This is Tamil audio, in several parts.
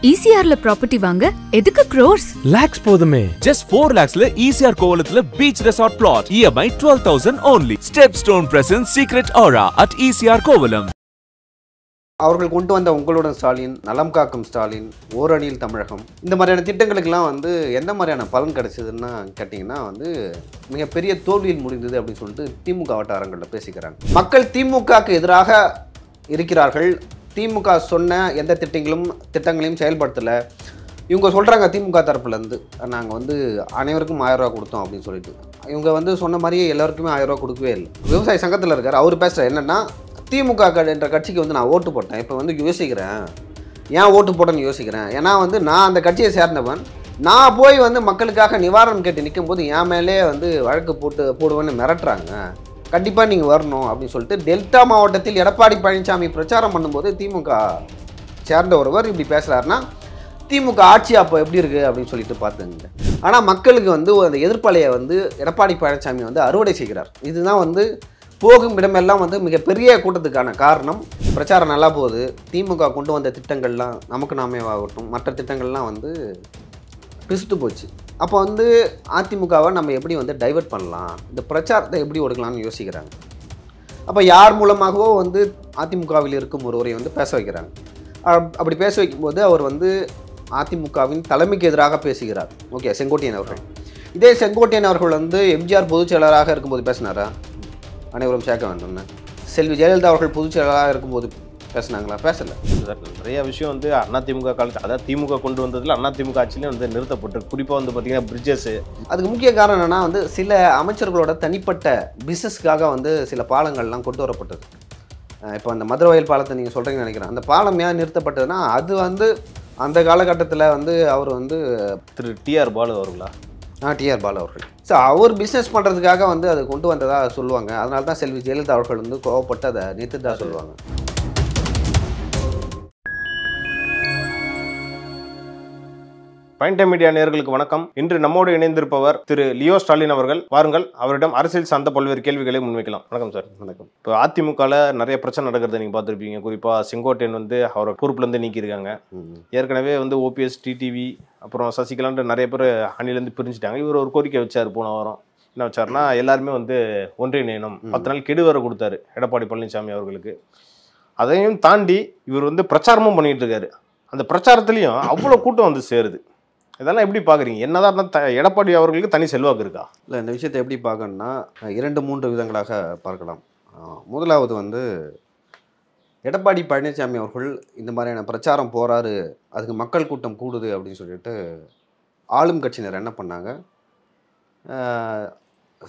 ECRல ப்ராப்பர்ட்டி வாங்க எதுக்கு crores? Lakhs போதுமே. Just 4 lakhsல ECR கோவலத்துல beach resort plot. EMI 12,000 only. Stepstone presents Secret Aura at ECR Kovalam. அவர்கள் கொண்டு வந்த உங்களுடன் ஸ்டாலின், நலம் காக்கும் ஸ்டாலின், ஓரணியில் தமிழகம் இந்த மாதிரியான திட்டங்களுக்கெல்லாம் எந்த மாதிரியான பலன் கிடைச்சதுன்னா கேட்டிங்கன்னா மிகப்பெரிய தோல்வியில் முடிந்தது அப்படின்னு சொல்லிட்டு திமுக வட்டாரங்களில் பேசிக்கிறாங்க. மக்கள் திமுகவுக்கு எதிராக இருக்கிறார்கள். திமுக சொன்ன எந்த திட்டங்களையும் செயல்படுத்தலை. இவங்க சொல்கிறாங்க திமுக தரப்புலேருந்து நாங்கள் அனைவருக்கும் 1000 ரூபா கொடுத்தோம் அப்படின்னு சொல்லிட்டு. இவங்க சொன்ன மாதிரியே எல்லாருக்குமே 1000 ரூபா கொடுக்கவே இல்லை. விவசாய சங்கத்தில் இருக்கார் அவர் பேசுகிற என்னென்னா, திமுக என்ற கட்சிக்கு நான் ஓட்டு போட்டேன். இப்போ யோசிக்கிறேன் ஏன் ஓட்டு போட்டேன்னு யோசிக்கிறேன். ஏன்னா நான் அந்த கட்சியை சேர்ந்தவன். நான் போய் மக்களுக்காக நிவாரணம் கேட்டு நிற்கும் போது என் மேலே வழக்கு போடுவேன்னு மிரட்டுறாங்க. கண்டிப்பாக நீங்கள் வரணும் அப்படின்னு சொல்லிட்டு டெல்டா மாவட்டத்தில் எடப்பாடி பழனிசாமி பிரச்சாரம் பண்ணும்போது திமுக சேர்ந்த ஒருவர் இப்படி பேசுகிறாருன்னா திமுக ஆட்சி அப்போ எப்படி இருக்குது அப்படின்னு சொல்லிட்டு பார்த்துங்க. ஆனால் மக்களுக்கு அந்த எதிர்ப்பலையை எடப்பாடி பழனிசாமி அறுவடை செய்கிறார். இதுதான் போகும் இடமெல்லாம் மிகப்பெரிய கூட்டத்துக்கான காரணம். பிரச்சாரம் நல்லா போகுது. திமுக கொண்டு வந்த திட்டங்கள்லாம் நமக்கு நாமே ஆகட்டும் மற்ற திட்டங்கள்லாம் பிசுத்து போச்சு. அப்போ அதிமுகவை நம்ம எப்படி டைவர்ட் பண்ணலாம், இந்த பிரச்சாரத்தை எப்படி ஒடுக்கலாம்னு யோசிக்கிறாங்க. அப்போ யார் மூலமாகவோ அதிமுகவில் இருக்கும் ஒருவரை பேச வைக்கிறாங்க. அப்படி பேச வைக்கும்போது அவர் அதிமுகவின் தலைமைக்கு எதிராக பேசுகிறார். ஓகே, செங்கோட்டையன் அவர்கள். இதே செங்கோட்டையன் அவர்கள் எம்ஜிஆர் பொதுச் செயலராக இருக்கும்போது பேசினாரா? அனைவரும் சேர்க்க வேண்டும்னு. செல்வி ஜெயலலிதா அவர்கள் பொதுச் செயலராக இருக்கும்போது பேசினாங்களா? பேசலை. நிறைய விஷயம் அதிமுக காலத்தில், அதாவது திமுக கொண்டு வந்ததில் அதிமுக ஆட்சியிலே நிறுத்தப்பட்டு, குறிப்பாக பார்த்தீங்கன்னா பிரிட்ஜஸ். அதுக்கு முக்கிய காரணம் என்னென்னா சில அமைச்சர்களோட தனிப்பட்ட பிஸ்னஸ்க்காக சில பாலங்கள்லாம் கொண்டு வரப்பட்டது. இப்போ அந்த மதுரவாயல் பாலத்தை நீங்கள் சொல்கிறீங்கன்னு நினைக்கிறேன். அந்த பாலம் ஏன் நிறுத்தப்பட்டதுன்னா அது அந்த காலகட்டத்தில் அவர் திரு டிஆர் பாலு அவர்களா? டிஆர் பாலு அவர்கள். ஸோ அவர் பிஸ்னஸ் பண்ணுறதுக்காக அதை கொண்டு வந்ததாக சொல்லுவாங்க. அதனால தான் செல்வி ஜெயலலிதா அவர்கள் கோவப்பட்டு அதை நிறுத்ததாக சொல்லுவாங்க. பாயிண்ட் டைம் மீடியா நேயர்களுக்கு வணக்கம். இன்று நம்மோடு இணைந்திருப்பவர் திரு லியோ ஸ்டாலின் அவர்கள். வாருங்கள், அவரிடம் அரசியல் சார்ந்த பல்வேறு கேள்விகளை முன்வைக்கலாம். வணக்கம் சார். வணக்கம். இப்போ அதிமுகவில் நிறைய பிரச்சனை நடக்கிறத நீங்கள் பார்த்துருப்பீங்க. குறிப்பாக செங்கோட்டையன் அவரை பொறுப்புலேருந்து நீக்கியிருக்காங்க. ஏற்கனவே ஓபிஎஸ், டிடிவி, அப்புறம் சசிகலான்ற நிறைய பேர் அணிலேருந்து பிரிஞ்சுட்டாங்க. இவர் ஒரு கோரிக்கை வச்சார் போன வாரம். என்ன வச்சார்னா, எல்லாருமே ஒன்றிணையணும். 10 நாள் கெடு வர கொடுத்தாரு எடப்பாடி பழனிசாமி அவர்களுக்கு. அதையும் தாண்டி இவர் பிரச்சாரமும் பண்ணிட்டு இருக்காரு. அந்த பிரச்சாரத்துலேயும் அவ்வளோ கூட்டம் சேருது. இதெல்லாம் எப்படி பார்க்குறீங்க? என்னதான் எடப்பாடி அவர்களுக்கு தனி செல்வாக்கு இருக்கா? இல்லை, இந்த விஷயத்தை எப்படி பார்க்கணுன்னா 2-3 விதங்களாக பார்க்கலாம். முதலாவது எடப்பாடி பழனிசாமி அவர்கள் இந்த மாதிரியான பிரச்சாரம் போகிறாரு, அதுக்கு மக்கள் கூட்டம் கூடுது அப்படின்னு சொல்லிட்டு ஆளும் கட்சியினர் என்ன பண்ணாங்க,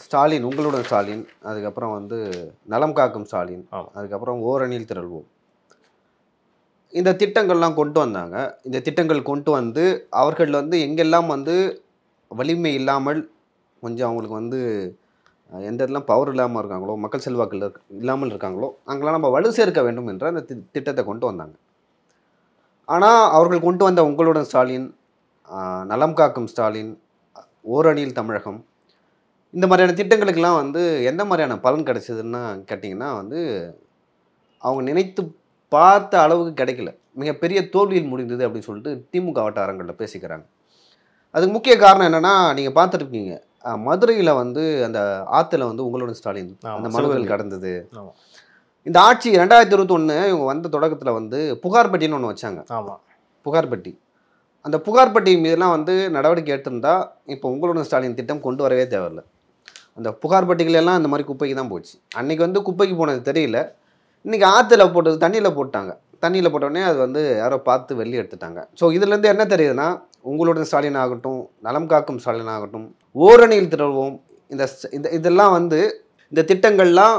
ஸ்டாலின், உங்களுடன் ஸ்டாலின், அதுக்கப்புறம் நலம் காக்கும் ஸ்டாலின், அதுக்கப்புறம் ஓரணியில் திரள்வோம், இந்த திட்டங்கள்லாம் கொண்டு வந்தாங்க. இந்த திட்டங்கள் கொண்டு அவர்கள் எங்கெல்லாம் வலிமை இல்லாமல், கொஞ்சம் அவங்களுக்கு எந்த இதெல்லாம் பவர் இல்லாமல் இருக்காங்களோ, மக்கள் செல்வாக்கு இல்லாமல் இருக்காங்களோ, அங்கெல்லாம் நம்ம வலு சேர்க்க வேண்டும் என்ற அந்த திட்டத்தை கொண்டு வந்தாங்க. ஆனால் அவர்கள் கொண்டு வந்த உங்களுடன் ஸ்டாலின், நலம் காக்கும் ஸ்டாலின், ஓரணியில் தமிழகம் இந்த மாதிரியான திட்டங்களுக்கெல்லாம் எந்த மாதிரியான பலன் கிடைச்சதுன்னா கேட்டிங்கன்னா அவங்க நினைத்து பார்த்த அளவுக்கு கிடைக்கல. மிகப்பெரிய தோல்வியில் முடிந்தது அப்படின்னு சொல்லிட்டு திமுக வட்டாரங்களில் பேசிக்கிறாங்க. அதுக்கு முக்கிய காரணம் என்னென்னா, நீங்கள் பார்த்துருக்கீங்க மதுரையில் அந்த ஆற்றுல உங்களுடன் ஸ்டாலின் அந்த மனுக்கள் கடந்தது. இந்த ஆட்சி 2021 இவங்க வந்த தொடக்கத்தில் புகார் பெட்டின்னு ஒன்று வச்சாங்க. ஆமாம், புகார் பெட்டி. அந்த புகார் பெட்டி மீதெல்லாம் நடவடிக்கை எடுத்திருந்தா இப்போ உங்களுடன் ஸ்டாலின் திட்டம் கொண்டு வரவே தேவையில்லை. அந்த புகார் பெட்டிகளெல்லாம் இந்த மாதிரி குப்பைக்கு தான் போச்சு. அன்றைக்கி குப்பைக்கு போனது தெரியல. இன்றைக்கி ஆற்றுல போட்டது தண்ணியில் போட்டாங்க. தண்ணியில் போட்டோடனே அது யாரோ பார்த்து வெளியே எடுத்துட்டாங்க. ஸோ இதுலேருந்து என்ன தெரியுதுன்னா, உங்களுடன் ஸ்டாலின் ஆகட்டும், நலம் காக்கும் ஸ்டாலின் ஆகட்டும், ஓரணியில் திரள்வோம், இதெல்லாம் இந்த திட்டங்கள்லாம்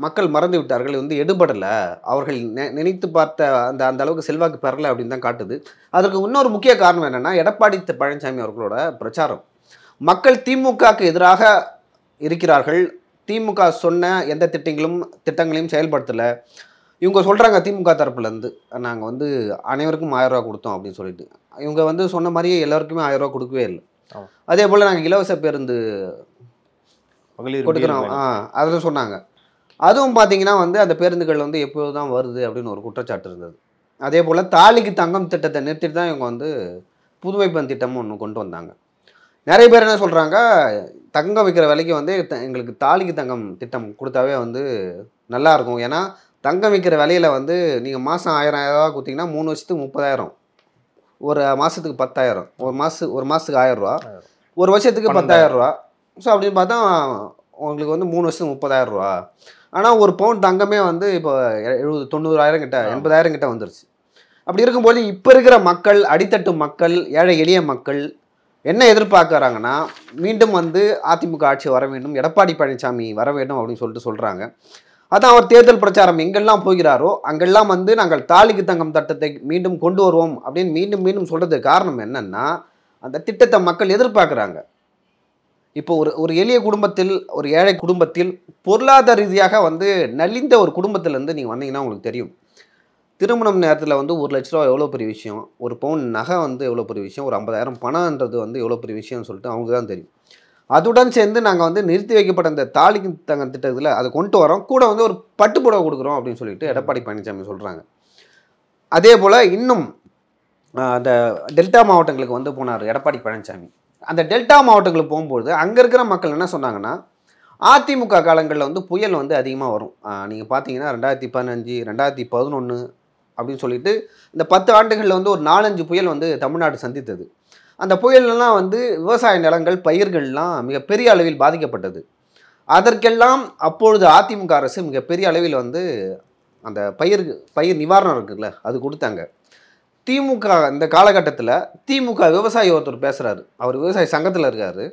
மக்கள் மறந்து விட்டார்கள். எடுபடலை, அவர்கள் நினைத்து பார்த்த அந்த அளவுக்கு செல்வாக்கு பெறலை அப்படின்னு தான் காட்டுது. அதற்கு இன்னொரு முக்கிய காரணம் என்னென்னா, எடப்பாடி பழனிசாமி அவர்களோட பிரச்சாரம். மக்கள் திமுகவுக்கு எதிராக இருக்கிறார்கள். திமுக சொன்ன எந்த திட்டங்களையும் செயல்படுத்தலை. இவங்க சொல்கிறாங்க திமுக தரப்புலேருந்து நாங்கள் அனைவருக்கும் 1000 ரூபா கொடுத்தோம் அப்படின்னு சொல்லிட்டு. இவங்க சொன்ன மாதிரியே எல்லாருக்குமே 1000 ரூபா கொடுக்கவே இல்லை. அதே போல் நாங்கள் இலவச பேருந்து கொடுக்குறோம் அதில் சொன்னாங்க. அதுவும் பார்த்தீங்கன்னா அந்த பேருந்துகள் எப்போது தான் வருது அப்படின்னு ஒரு குற்றச்சாட்டு இருந்தது. அதே போல் தாலிக்கு தங்கம் திட்டத்தை நிறுத்திட்டு தான் இவங்க வந்து புதுமை பெண் திட்டமும் ஒன்று கொண்டு வந்தாங்க. நிறைய பேர் என்ன சொல்கிறாங்க, தங்கம் வைக்கிற விலைக்கு வந்து எங்களுக்கு தாலிக்கு தங்கம் திட்டம் கொடுத்தாவே வந்து நல்லாயிருக்கும். ஏன்னா தங்கம் வைக்கிற விலையில் வந்து நீங்கள் மாதம் 1000 கொடுத்தீங்கன்னா 3 வருஷத்துக்கு 30,000, ஒரு மாதத்துக்கு 10,000, ஒரு மாதத்துக்கு 1000 ரூபா, ஒரு வருஷத்துக்கு 10,000 ரூபா. ஸோ அப்படின்னு பார்த்தா உங்களுக்கு வந்து 3 வருஷத்துக்கு 30,000 ரூபா. ஆனால் ஒரு பவுன் தங்கமே வந்து இப்போ 70-90,000 கிட்ட 80,000 கிட்ட வந்துருச்சு. அப்படி இருக்கும்போது இப்போ இருக்கிற மக்கள், அடித்தட்டு மக்கள், ஏழை எளிய மக்கள் என்ன எதிர்பார்க்குறாங்கன்னா, மீண்டும் வந்து அதிமுக ஆட்சி வர வேண்டும், எடப்பாடி பழனிசாமி வர வேண்டும் அப்படின்னு சொல்கிறாங்க. அதான் அவர் தேர்தல் பிரச்சாரம் எங்கெல்லாம் போகிறாரோ அங்கெல்லாம் வந்து நாங்கள் தாலிக்கு தங்கம் திட்டத்தை மீண்டும் கொண்டு வருவோம் அப்படின்னு மீண்டும் சொல்கிறதுக்கு காரணம் என்னன்னா, அந்த திட்டத்தை மக்கள் எதிர்பார்க்குறாங்க. இப்போ ஒரு எளிய குடும்பத்தில், ஒரு ஏழை குடும்பத்தில், பொருளாதார ரீதியாக வந்து நலிந்த ஒரு குடும்பத்திலேருந்து நீங்கள் வந்தீங்கன்னா உங்களுக்கு தெரியும், திருமணம் நேரத்தில் வந்து 1 லட்ச ரூபா எவ்வளோ பெரிய விஷயம், ஒரு பவுன் நகை வந்து எவ்வளோ பெரிய விஷயம், ஒரு 50,000 பணம்ன்றது வந்து எவ்வளோ பெரிய விஷயம்னு சொல்லிட்டு அவங்க தான் தெரியும். அதுடன் சேர்ந்து நாங்கள் வந்து நிறுத்தி வைக்கப்பட்ட இந்த தாலிக்கு தங்கம் திட்டத்தில் அதை கொண்டு வரோம், கூட வந்து ஒரு பட்டுப்புடவை கொடுக்குறோம் அப்படின்னு சொல்லிட்டு எடப்பாடி பழனிசாமி சொல்கிறாங்க. அதே போல் இன்னும் அந்த டெல்டா மாவட்டங்களுக்கு வந்து போனார் எடப்பாடி பழனிசாமி. அந்த டெல்டா மாவட்டங்களுக்கு போகும்போது அங்கே இருக்கிற மக்கள் என்ன சொன்னாங்கன்னா, அதிமுக காலங்களில் வந்து புயல் வந்து அதிகமாக வரும். நீங்கள் பார்த்தீங்கன்னா 2015, 2011 அப்படின்னு சொல்லிட்டு இந்த 10 ஆண்டுகளில் வந்து ஒரு 4-5 புயல் வந்து தமிழ்நாடு சந்தித்தது. அந்த புயல்லாம் வந்து விவசாய நிலங்கள், பயிர்கள்லாம் மிகப்பெரிய அளவில் பாதிக்கப்பட்டது. அதற்கெல்லாம் அப்பொழுது அதிமுக அரசு மிகப்பெரிய அளவில் வந்து அந்த பயிர் நிவாரணம் இருக்குல்ல அது கொடுத்தாங்க. திமுக இந்த காலகட்டத்தில் திமுக விவசாயி ஒருத்தர் பேசுகிறாரு, அவர் விவசாய சங்கத்தில் இருக்கார்,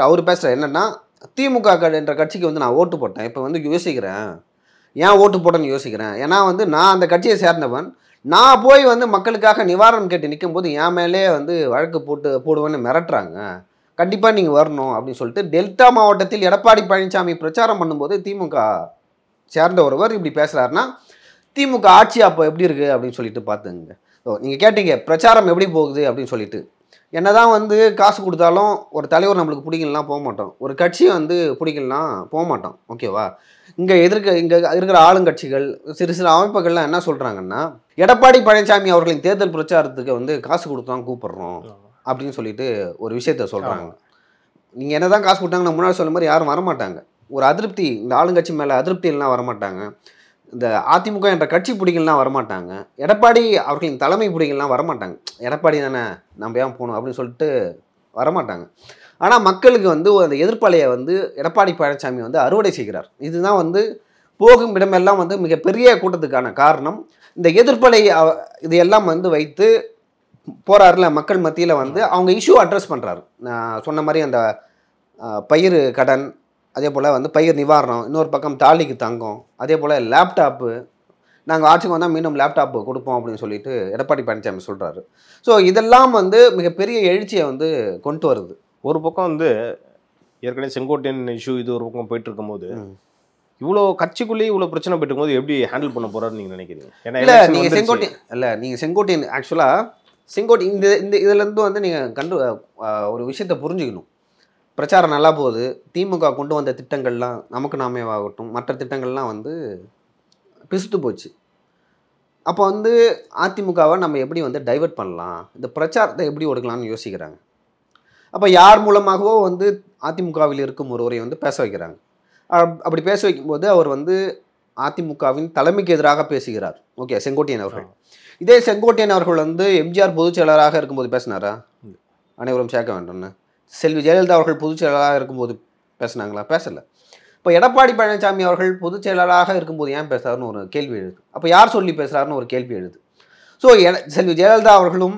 அவர் பேசுகிறார் என்னென்னா, திமுக என்ற கட்சிக்கு வந்து நான் ஓட்டு போட்டேன், இப்போ வந்து யோசிக்கிறேன், ஏன் ஓட்டு போட்டேன்னு யோசிக்கிறேன். ஏன்னா வந்து நான் அந்த கட்சியை சேர்ந்தவன், நான் போய் வந்து மக்களுக்காக நிவாரணம் கேட்டு நிற்கும் போது என் மேலே வந்து வழக்கு போடுவேன்னு மிரட்டுறாங்க, கண்டிப்பாக நீங்கள் வரணும் அப்படின்னு சொல்லிட்டு டெல்டா மாவட்டத்தில் எடப்பாடி பழனிசாமி பிரச்சாரம் பண்ணும்போது திமுக சேர்ந்த ஒருவர் இப்படி பேசுகிறாருன்னா, திமுக ஆட்சி அப்போ எப்படி இருக்குது அப்படின்னு சொல்லிட்டு பார்த்துங்க. ஸோ நீங்கள் கேட்டீங்க பிரச்சாரம் எப்படி போகுது அப்படின்னு சொல்லிட்டு. என்னதான் வந்து காசு கொடுத்தாலும் ஒரு தலைவர் நம்மளுக்கு பிடிக்கலாம் போக மாட்டோம், ஒரு கட்சி வந்து பிடிக்கலாம் போக மாட்டோம், ஓகேவா. இங்கே இருக்கிற ஆளுங்கட்சிகள், சிறு அமைப்புகள்லாம் என்ன சொல்கிறாங்கன்னா, எடப்பாடி பழனிசாமி அவர்களின் தேர்தல் பிரச்சாரத்துக்கு வந்து காசு கொடுத்தான் கூப்பிடுறோம் அப்படின்னு சொல்லிட்டு ஒரு விஷயத்த சொல்கிறாங்க. நீங்கள் என்ன தான் காசு கொடுத்தாங்கன்னா முன்னாடி சொல்ல மாதிரி யாரும் வரமாட்டாங்க. ஒரு அதிருப்தி, இந்த ஆளுங்கட்சி மேலே அதிருப்தியெல்லாம் வரமாட்டாங்க, இந்த அதிமுக என்ற கட்சி பிடிக்கலாம் வரமாட்டாங்க, எடப்பாடி அவர்களின் தலைமை பிடிக்கலாம் வரமாட்டாங்க. எடப்பாடி தானே நம்ம ஏன் போகணும் அப்படின்னு சொல்லிட்டு வரமாட்டாங்க. ஆனால் மக்களுக்கு வந்து அந்த எதிர்ப்பலையை வந்து எடப்பாடி பழனிசாமி வந்து அறுவடை செய்கிறார். இதுதான் வந்து போகும் இடமெல்லாம் வந்து மிகப்பெரிய கூட்டத்துக்கான காரணம். இந்த எதிர்ப்பலை இதையெல்லாம் வந்து வைத்து போறாருல மக்கள் மத்தியில் வந்து அவங்க இஷ்யூ அட்ரஸ் பண்ணுறாரு. நான் சொன்ன மாதிரி அந்த பயிர் கடன், அதே போல் வந்து பயிர் நிவாரணம், இன்னொரு பக்கம் தாலிக்கு தங்கம், அதே போல் லேப்டாப்பு, நாங்கள் ஆட்சிக்கு வந்தால் மீண்டும் லேப்டாப்பு கொடுப்போம் அப்படின்னு சொல்லிட்டு எடப்பாடி பழனிசாமி சொல்கிறாரு. ஸோ இதெல்லாம் வந்து மிகப்பெரிய எழுச்சியை வந்து கொண்டு வருது. ஒரு பக்கம் வந்து ஏற்கனவே செங்கோட்டையன் இஷ்யூ இது ஒரு பக்கம் போயிட்டு இருக்கும்போது, இவ்வளோ கட்சிக்குள்ளேயே இவ்வளோ பிரச்சனை போயிட்டு இருக்கும்போது எப்படி ஹேண்டில் பண்ண போறாருன்னு நீங்கள் நினைக்கிறீங்க? இல்லை நீங்கள் செங்கோட்டையன் ஆக்சுவலாக இந்த இதுலேருந்து வந்து நீங்கள் ஒரு விஷயத்தை புரிஞ்சுக்கணும். பிரச்சாரம் நல்லா போகுது, திமுக கொண்டு வந்த திட்டங்கள்லாம் நமக்கு நாமே ஆகட்டும் மற்ற திட்டங்கள்லாம் வந்து பிசுத்து போச்சு. அப்போ வந்து அதிமுகவை நம்ம எப்படி வந்து டைவர்ட் பண்ணலாம், இந்த பிரச்சாரத்தை எப்படி ஒடுக்கலாம்னு யோசிக்கிறாங்க. அப்போ யார் மூலமாகவோ வந்து அதிமுகவில் இருக்கும் ஒருவரை வந்து பேச வைக்கிறாங்க. அப்படி பேச வைக்கும்போது அவர் வந்து அதிமுகவின் தலைமைக்கு எதிராக பேசுகிறார். ஓகே, செங்கோட்டையன் அவர்கள். இதே செங்கோட்டையன் அவர்கள் வந்து எம்ஜிஆர் பொதுச் செயலராக இருக்கும்போது பேசினாரா? அனைவரும் சேர்க்க வேண்டும்னு. செல்வி ஜெயலலிதா அவர்கள் பொதுச் செயலராக இருக்கும்போது பேசினாங்களா? பேசலை. இப்போ எடப்பாடி பழனிசாமி அவர்கள் பொதுச் செயலராக இருக்கும்போது ஏன் பேசுறாருன்னு ஒரு கேள்வி எழுது. அப்போ யார் சொல்லி பேசுகிறாருன்னு ஒரு கேள்வி எழுது. ஸோ செல்வி ஜெயலலிதா அவர்களும்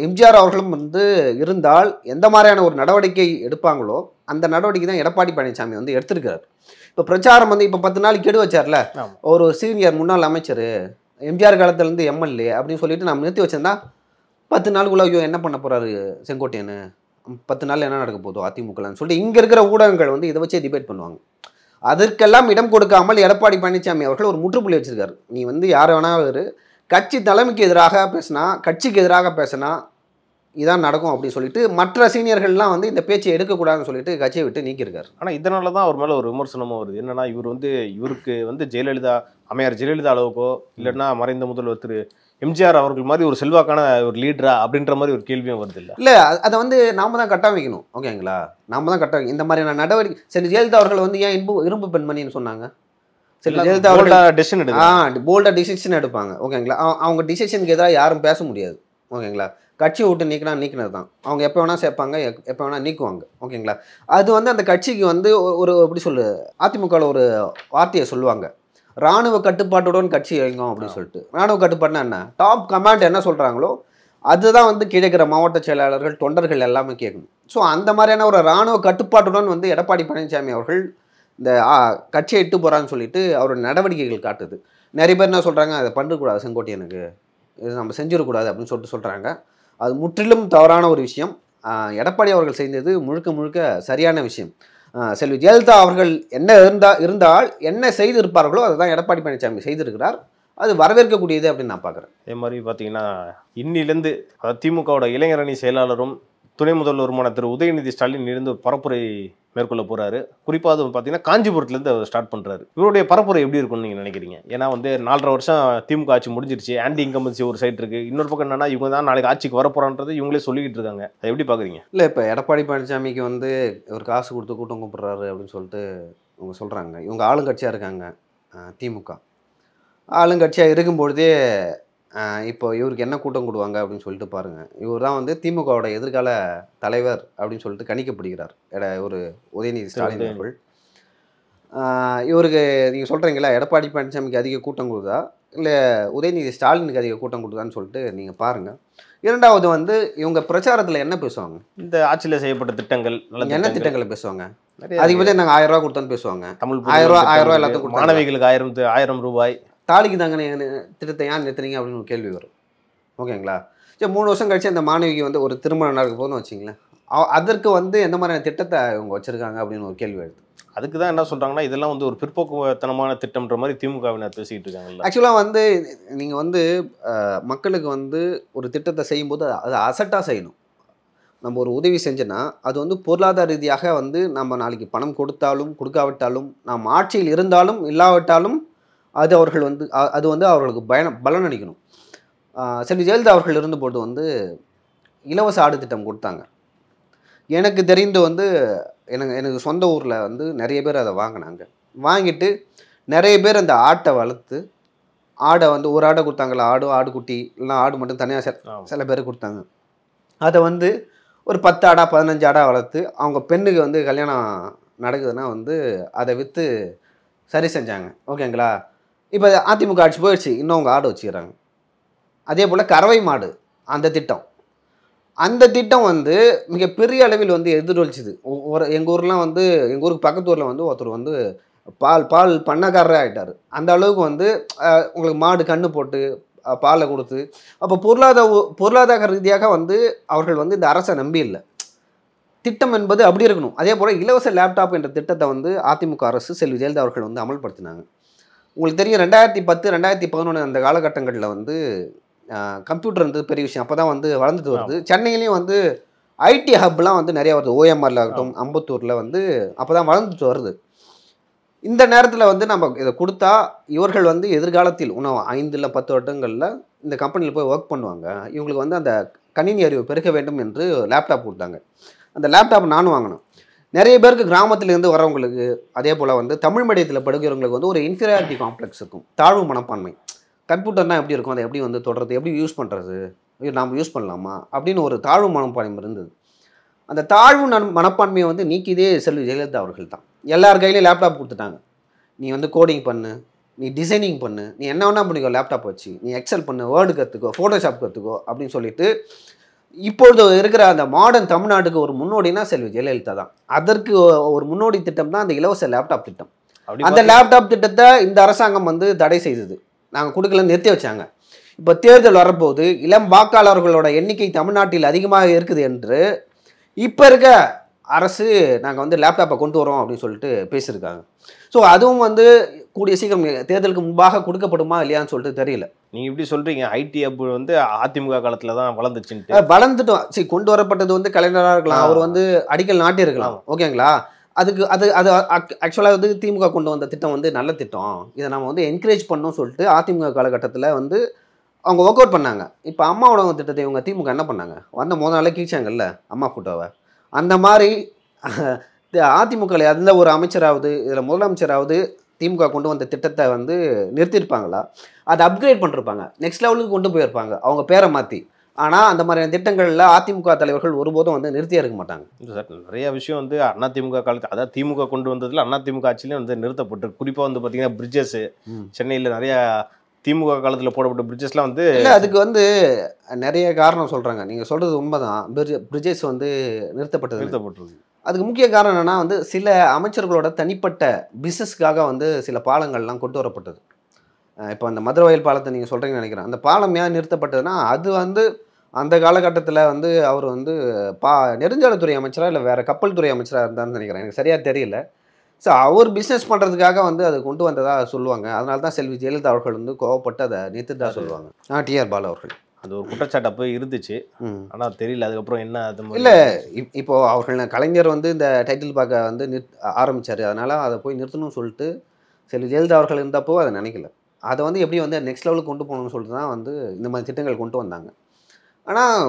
எம்ஜிஆர் அவர்களும் வந்து இருந்தால் எந்த மாதிரியான ஒரு நடவடிக்கை எடுப்பாங்களோ அந்த நடவடிக்கை தான் எடப்பாடி பழனிசாமி வந்து எடுத்திருக்கிறார். இப்போ பிரச்சாரம் வந்து இப்போ 10 நாள் கெடு வச்சார்ல, ஒரு சீனியர் முன்னாள் அமைச்சர் எம்ஜிஆர் காலத்துலேருந்து எம்எல்ஏ அப்படின்னு சொல்லிட்டு நம்ம நிறுத்தி வச்சிருந்தா 10 நாளுக்குள்ள ஐயோ என்ன பண்ண போகிறாரு செங்கோட்டையன், 10 நாள் என்ன நடக்க போதோ அதிமுகலான்னு சொல்லிட்டு இங்கே இருக்கிற ஊடகங்கள் வந்து இதை வச்சே டிபேட் பண்ணுவாங்க. அதற்கெல்லாம் இடம் கொடுக்காமல் எடப்பாடி பழனிசாமி அவர்கள் ஒரு முற்றுப்புள்ளி வச்சிருக்காரு. நீ வந்து யார் வேணாலும் கட்சி தலைமைக்கு எதிராக பேசினா, கட்சிக்கு எதிராக பேசினா இதான் நடக்கும் அப்படின்னு சொல்லிட்டு மற்ற சீனியர்கள்லாம் வந்து இந்த பேச்சை எடுக்கக்கூடாதுன்னு சொல்லிட்டு கட்சியை விட்டு நீக்கியிருக்காரு. ஆனால் இதனால தான் அவர் மேலே ஒரு விமர்சனமும் வருது. என்னன்னா இவருக்கு வந்து ஜெயலலிதா அம்மையார் ஜெயலலிதா அளவுக்கோ இல்லைன்னா மறைந்த முதல்வர் திரு எம்ஜிஆர் அவர்கள் மாதிரி ஒரு செல்வாக்கான ஒரு லீடரா அப்படின்ற மாதிரி ஒரு கேள்வியும் வருது. இல்லை அதை வந்து நாம தான் கட்டமைக்கணும். ஓகேங்களா, நாம தான் கட்டமைக்கணும். இந்த மாதிரியான நடவடிக்கை சரி ஜெயலலிதா அவர்கள் வந்து ஏன் இரும்பு பெண்மணின்னு சொன்னாங்க? சரி ஜெயலலிதா அவர்கள் போல்டா டிசிஷன் எடுப்பாங்க. ஓகேங்களா, அவங்க டிசிஷனுக்கு எதிராக யாரும் பேச முடியாது. ஓகேங்களா, கட்சியை விட்டு நீக்கினது தான். அவங்க எப்போ வேணால் சேர்ப்பாங்க, எப்போ வேணால் நீக்குவாங்க. ஓகேங்களா, அது வந்து அந்த கட்சிக்கு வந்து ஒரு எப்படி சொல்லு, அதிமுகவில் ஒரு வார்த்தையை சொல்லுவாங்க, இராணுவ கட்டுப்பாட்டுடன் கட்சி இயங்கும் அப்படின்னு சொல்லிட்டு. இராணுவ கட்டுப்பாடுனா என்ன, டாப் கமாண்ட் என்ன சொல்கிறாங்களோ அதுதான் வந்து கிடைக்கிற மாவட்ட செயலாளர்கள் தொண்டர்கள் எல்லாமே கேட்கணும். ஸோ அந்த மாதிரியான ஒரு இராணுவ கட்டுப்பாட்டுடன் வந்து எடப்பாடி பழனிசாமி அவர்கள் இந்த கட்சியை இட்டு போகிறான்னு சொல்லிட்டு அவரோட நடவடிக்கைகள் காட்டுது. நிறைய பேர் என்ன சொல்கிறாங்க, அதை பண்ணக்கூடாது செங்கோட்டையனுக்கு, இது நம்ம செஞ்சிடக்கூடாது அப்படின்னு சொல்கிறாங்க. அது முற்றிலும் தவறான ஒரு விஷயம். எடப்பாடி அவர்கள் செய்தது முழுக்க முழுக்க சரியான விஷயம். செல்வி ஜெயலலிதா அவர்கள் என்ன இருந்தால் என்ன செய்திருப்பார்களோ அதை தான் எடப்பாடி பழனிசாமி செய்திருக்கிறார். அது வரவேற்கக்கூடியது அப்படின்னு நான் பார்க்குறேன். அதே மாதிரி பார்த்தீங்கன்னா இன்னிலேருந்து திமுகவோட இளைஞரணி செயலாளரும் துணை முதல்வருமான திரு உதயநிதி ஸ்டாலின் இருந்து பரப்புரை மேற்கொள்ள போறாரு. குறிப்பாக அது பார்த்தீங்கன்னா காஞ்சிபுரத்துலேருந்து அவர் ஸ்டார்ட் பண்ணுறாரு. இவருடைய பரப்புரை எப்படி இருக்கும்னு நீங்கள் நினைக்கிறீங்க? ஏன்னா வந்து 4.5 வருஷம் திமுக ஆட்சி முடிஞ்சிருச்சு, ஆன்டி இன்கம்பன்சி ஒரு சைட் இருக்குது, இன்னொரு பக்கம் என்னன்னா இவங்க தான் நாளைக்கு ஆட்சிக்கு வரப்போறான்றது இவங்களே சொல்லிக்கிட்டு இருக்காங்க. அதை எப்படி பார்க்குறீங்க? இல்லை, இப்போ எடப்பாடி பழனிசாமிக்கு வந்து ஒரு காசு கொடுத்து கூட்டம் கூப்பிட்றாரு அப்படின்னு சொல்லிட்டு இவங்க சொல்கிறாங்க. இவங்க ஆளுங்கட்சியாக இருக்காங்க. திமுக ஆளுங்கட்சியாக இருக்கும்பொழுதே இப்போ இவருக்கு என்ன கூட்டம் கூடுவாங்க அப்படின்னு சொல்லிட்டு பாருங்கள். இவர் தான் வந்து திமுகவோட எதிர்கால தலைவர் அப்படின்னு சொல்லிட்டு கணிக்கப்படுகிறார் ஒரு உதயநிதி ஸ்டாலின் அவர்கள். இவருக்கு நீங்கள் சொல்கிறீங்களா எடப்பாடி பழனிசாமிக்கு அதிக கூட்டம் கொடுதா இல்லை உதயநிதி ஸ்டாலினுக்கு அதிக கூட்டம் கொடுதான்னு சொல்லிட்டு நீங்கள் பாருங்கள். இரண்டாவது வந்து இவங்க பிரச்சாரத்தில் என்ன பேசுவாங்க, இந்த ஆட்சியில் செய்யப்பட்ட திட்டங்கள் என்ன திட்டங்களை பேசுவாங்க. அதிகபட்சம் நாங்கள் 1000 ரூபா கொடுத்தோன்னு பேசுவாங்க. தமிழ் 1000 ரூபா எல்லாத்துக்கும் மாணவிகளுக்கு 1000 ரூபாய் தாலிக்கு தாங்க திட்டத்தை ஏன் நிறுத்துறீங்க அப்படின்னு ஒரு கேள்வி வரும். ஓகேங்களா, சரி 3 வருஷம் கழிச்சு அந்த மாணவிக்கு வந்து ஒரு திருமணம் நடக்க போதுன்னு வச்சிங்களேன், அதற்கு வந்து எந்த மாதிரியான திட்டத்தை இவங்க வச்சுருக்காங்க அப்படின்னு ஒரு கேள்வி வருது. அதுக்கு தான் என்ன சொல்கிறாங்கன்னா இதெல்லாம் வந்து ஒரு பிற்போக்குத்தனமான திட்டம்ன்ற மாதிரி திமுகவினர் பேசிக்கிட்டு இருக்காங்கல்ல. ஆக்சுவலாக வந்து நீங்கள் வந்து மக்களுக்கு வந்து ஒரு திட்டத்தை செய்யும்போது அதை அசட்டாக செய்யணும். நம்ம ஒரு உதவி செஞ்சோன்னா அது வந்து பொருளாதார ரீதியாக வந்து நம்ம நாளைக்கு பணம் கொடுத்தாலும் கொடுக்காவிட்டாலும் நாம் ஆட்சியில் இருந்தாலும் இல்லாவிட்டாலும் அது அவர்களுக்கு பலன் அளிக்கணும். செல்வி ஜெயலலிதா அவர்கள் இருந்தபோது வந்து இலவச ஆடு திட்டம் கொடுத்தாங்க. எனக்கு தெரிந்து வந்து எனக்கு சொந்த ஊரில் வந்து நிறைய பேர் அதை வாங்கினாங்க. வாங்கிட்டு நிறைய பேர் அந்த ஆட்டை வளர்த்து ஆடை வந்து ஒரு ஆடை கொடுத்தாங்களா, ஆடுக்குட்டி இல்லைனா ஆடு மட்டும் தனியாக சில பேர் கொடுத்தாங்க. அதை வந்து ஒரு 10 ஆடா 15 ஆடா வளர்த்து அவங்க பெண்ணுக்கு வந்து கல்யாணம் நடக்குதுன்னா வந்து அதை விற்று சரி செஞ்சாங்க. ஓகேங்களா, இப்போ அதிமுக ஆட்சி போயிடுச்சு, இன்னும் அவங்க ஆடு வச்சுக்கிறாங்க. அதே போல் கறவை மாடு அந்த திட்டம் வந்து மிகப்பெரிய அளவில் வந்து எதிரொலிச்சுது. எங்கள் ஊர்லாம் வந்து எங்கள் ஊருக்கு பக்கத்து ஊரில் வந்து ஒருத்தர் வந்து பால் பண்ணக்காரரே ஆகிட்டார். அந்த அளவுக்கு வந்து உங்களுக்கு மாடு கன்று போட்டு பாலை கொடுத்து அப்போ பொருளாதார ரீதியாக வந்து அவர்கள் வந்து இந்த அரசை நம்பி இல்லை. திட்டம் என்பது அப்படி இருக்கணும். அதே போல் இலவச லேப்டாப் என்ற திட்டத்தை வந்து அதிமுக அரசு செல்வி ஜெயலலிதா அவர்கள் வந்து அமல்படுத்தினாங்க. உங்களுக்கு தெரியும் 2010 2011 அந்த காலகட்டங்களில் வந்து கம்ப்யூட்டர் வந்து பெரிய விஷயம் அப்போ தான் வந்து வளர்ந்துட்டு வருது. சென்னையிலையும் வந்து ஐடி ஹப்லாம் வந்து நிறையா வருது. ஓஎம்ஆரில் ஆகட்டும் அம்பத்தூரில் வந்து அப்போ தான் வளர்ந்துட்டு வருது. இந்த நேரத்தில் வந்து நம்ம இதை கொடுத்தா இவர்கள் வந்து எதிர்காலத்தில் இன்னும் 5 இல்லை 10 வருடங்களில் இந்த கம்பெனியில் போய் ஒர்க் பண்ணுவாங்க. இவங்களுக்கு வந்து அந்த கணினி அறிவு பெருக்க வேண்டும் என்று லேப்டாப் கொடுத்தாங்க. அந்த லேப்டாப் நானும் வாங்கினேன். நிறைய பேருக்கு கிராமத்திலேருந்து வரவங்களுக்கு அதே போல் வந்து தமிழ் மீடியத்தில் படிக்கிறவங்களுக்கு வந்து ஒரு இன்ஃபீரியாரிட்டி காம்ப்ளெக்ஸ் இருக்கும், தாழ்வு மனப்பான்மை. கம்ப்யூட்டர்னால் எப்படி இருக்கும், அதை எப்படி வந்து தொடர்றது, எப்படி யூஸ் பண்ணுறது, நாம் யூஸ் பண்ணலாமா அப்படின்னு ஒரு தாழ்வு மனப்பான்மை இருந்தது. அந்த தாழ்வு மனப்பான்மையை வந்து நீக்கிதே செல்வி ஜெயலலிதா அவர்கள் தான். எல்லார் கையிலையும் லேப்டாப் கொடுத்துட்டாங்க. நீ வந்து கோடிங் பண்ணு, நீ டிசைனிங் பண்ணு, நீ என்ன வேணா பண்ணிக்கோ லேப்டாப் வச்சு, நீ எக்ஸல் பண்ணு, வேர்டு கற்றுக்கோ, ஃபோட்டோஷாப் கற்றுக்கோ அப்படின்னு சொல்லிட்டு இப்பொழுது இருக்கிற அந்த மாடர்ன் தமிழ்நாட்டுக்கு ஒரு முன்னோடினா செல்வி ஜெயலலிதா தான். அதற்கு ஒரு முன்னோடி திட்டம் தான் அந்த இலவச லேப்டாப் திட்டம். அந்த லேப்டாப் திட்டத்தை இந்த அரசாங்கம் வந்து தடை செய்தது, நாங்கள் கொடுக்கலன்னு நிறுத்தி வச்சாங்க. இப்போ தேர்தல் வரப்போது இளம் வாக்காளர்களோட எண்ணிக்கை தமிழ்நாட்டில் அதிகமாக இருக்குது என்று இப்போ இருக்க அரசு நாங்கள் வந்து லேப்டாப்பை கொண்டு வரோம் அப்படின்னு சொல்லிட்டு பேசியிருக்காங்க. ஸோ அதுவும் வந்து கூடிய சீக்கிரம் தேர்தலுக்கு முன்பாக கொடுக்கப்படுமா இல்லையான்னு சொல்லிட்டு தெரியல. நீங்க இப்படி சொல்றீங்க ஐடி ஹப் வந்து அதிமுக காலத்துல தான் வளர்ந்துச்சுன்ட்டு. வளர்ந்துட்டோம். சரி, கொண்டு வரப்பட்டது வந்து கலைஞராக இருக்கலாம், அவர் வந்து அடிக்கல் நாட்டி இருக்கலாம், ஓகேங்களா. அதுக்கு அது அது ஆக்சுவலாக வந்து திமுக கொண்டு வந்த திட்டம் வந்து நல்ல திட்டம், இதை நம்ம வந்து என்கரேஜ் பண்ணோம்னு சொல்லிட்டு அதிமுக காலகட்டத்தில் வந்து அவங்க ஒர்க் அவுட் பண்ணாங்க. இப்போ அம்மா உணவு திட்டத்தை இவங்க திமுக என்ன பண்ணாங்க, வந்த முதல் நாளே கீழ்ச்சாங்கல்ல அம்மா ஃபோட்டோவை. அந்த மாதிரி அதிமுக எந்த ஒரு அமைச்சராவது இதில் முதலமைச்சராவது திமுக கொண்டு வந்த திட்டத்தை வந்து நிறுத்தியிருப்பாங்களா, அதை அப்கிரேட் பண்ணிருப்பாங்க, நெக்ஸ்ட் லெவலுக்கு கொண்டு போயிருப்பாங்க அவங்க பேரை மாற்றி. ஆனால் அந்த மாதிரியான திட்டங்களில் அதிமுக தலைவர்கள் ஒருபோதும் வந்து நிறுத்தியே இருக்க மாட்டாங்க. சார் நிறைய விஷயம் வந்து அதிமுக காலத்து, அதாவது திமுக கொண்டு வந்ததுல அதிமுக ஆட்சியிலே வந்து நிறுத்தப்பட்டு, குறிப்பாக வந்து பார்த்தீங்கன்னா பிரிட்ஜஸ் சென்னையில் நிறைய திமுக காலத்தில் போடப்பட்ட பிரிட்ஜஸ்லாம் வந்து இல்லை, அதுக்கு வந்து நிறைய காரணம் சொல்கிறாங்க. நீங்கள் சொல்கிறது உண்மைதான், பிரிட்ஜஸ் வந்து நிறுத்தப்பட்டிருக்கு. அதுக்கு முக்கிய காரணம் என்னென்னா வந்து சில அமைச்சர்களோட தனிப்பட்ட பிஸ்னஸ்க்காக வந்து சில பாலங்கள்லாம் கொண்டு வரப்பட்டது. இப்போ அந்த மதுரவாயல் பாலத்தை நீங்கள் சொல்கிறீங்கன்னு நினைக்கிறேன். அந்த பாலம் ஏன் நிறுத்தப்பட்டதுன்னா, அது வந்து அந்த காலகட்டத்தில் வந்து அவர் வந்து நெடுஞ்சாலைத்துறை அமைச்சராக இல்லை வேறு கப்பல் துறை அமைச்சராக இருந்தான்னு நினைக்கிறேன், எனக்கு சரியாக தெரியல. ஸோ அவர் பிஸ்னஸ் பண்ணுறதுக்காக வந்து அதை கொண்டு வந்ததாக சொல்லுவாங்க. அதனால தான் செல்வி ஜெயலலிதா அவர்கள் வந்து கோவப்பட்டு அதை நிறுத்திட்டா சொல்லுவாங்க. டிஆர் பாலு அவர்கள் அது ஒரு குற்றச்சாட்டு அப்போ இருந்துச்சு. ஆனால் தெரியல அதுக்கப்புறம் என்ன. அது இல்லை, இப்போது அவர்கள் கலைஞர் வந்து இந்த டைட்டில் பார்க்க வந்து ஆரம்பித்தார், அதனால் அதை போய் நிறுத்தணும்னு சொல்லிட்டு செல்வி ஜெயலலிதா அவர்கள் இருந்தப்போ அதை நினைக்கல. அதை வந்து எப்படி வந்து நெக்ஸ்ட் லெவலுக்கு கொண்டு போகணும்னு சொல்லிட்டு தான் வந்து இந்த மாதிரி திட்டங்கள் கொண்டு வந்தாங்க. ஆனால்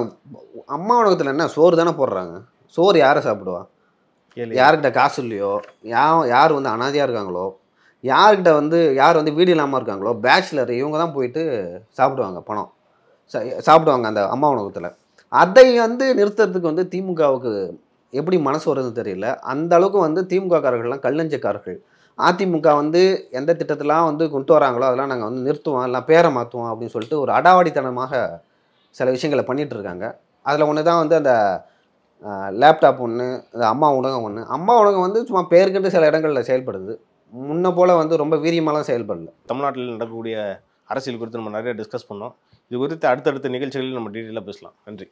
அம்மா உணவகத்தில் என்ன சோறு தானே போடுறாங்க, சோறு யாரை சாப்பிடுவா, யார்கிட்ட காசு இல்லையோ, யார் வந்து அனாதையாக இருக்காங்களோ, யார்கிட்ட வந்து யார் வந்து வீடு இல்லாமல் இருக்காங்களோ, பேச்சுலர், இவங்க தான் போயிட்டு சாப்பிடுவாங்க, பணம் சாப்பிடுவாங்க அந்த அம்மா உணவகத்தில். அதை வந்து நிறுத்துறதுக்கு வந்து திமுகவுக்கு எப்படி மனசு வருதுன்னு தெரியல. அந்த அளவுக்கு வந்து திமுககாரர்கள்லாம் கல்லஞ்சக்காரர்கள். அதிமுக வந்து எந்த திட்டத்தெல்லாம் வந்து கொண்டு வராங்களோ அதெல்லாம் நாங்கள் வந்து நிறுத்துவோம், எல்லாம் பேரை மாற்றுவோம் அப்படின்னு சொல்லிட்டு ஒரு அடாவடித்தனமாக சில விஷயங்களை பண்ணிகிட்டு இருக்காங்க. அதில் ஒன்று தான் வந்து அந்த லேப்டாப் ஒன்று, அந்த அம்மா உணவகம் ஒன்று. அம்மா உணவகம் வந்து சும்மா பேருக்கிட்டு சில இடங்களில் செயல்படுது, முன்ன போல் வந்து ரொம்ப வீரியமாலாம் செயல்படல. தமிழ்நாட்டில் நடக்கக்கூடிய அரசியல் குறித்து நம்ம நிறைய டிஸ்கஸ் பண்ணோம். இது குறித்து அடுத்தடுத்த நிகழ்ச்சிகளில் நம்ம டீட்டெயிலாக பேசலாம். நன்றி.